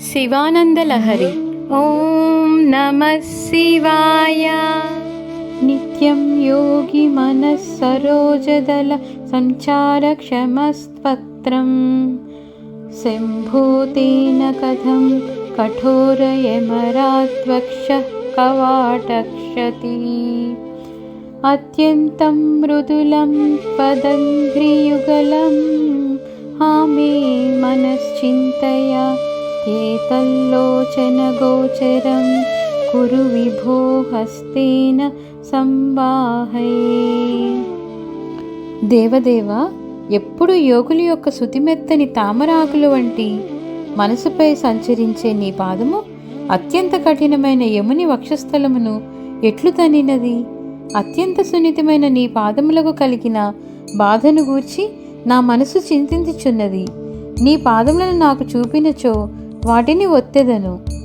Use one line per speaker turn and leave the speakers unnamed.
శివానందలహరి. ఓం నమః శివాయ.
నిత్యం యోగి మనః సరోజదల సంచారక్షమస్త్వత్రం శంభూతేన కథం కఠోరయమరాద్వక్షః కవాటక్షతి. అత్యంతం మృదులం పదంఘ్రియుగలం హామే మనశ్చింతయ ఏతల్లోచనగోచరం కురు విభో హస్తేన సంవాహయే. దేవదేవ, ఎప్పుడు యోగుల యొక్క శుతిమెత్తని తామరాకులు వంటి మనసుపై సంచరించే నీ పాదము అత్యంత కఠినమైన యముని వక్షస్థలమును ఎట్లు తనినది? అత్యంత సున్నితమైన నీ పాదములకు కలిగిన బాధను గూర్చి నా మనసు చింతించుచున్నది. నీ పాదములను నాకు చూపినచో వాటిని ఒత్తెదను.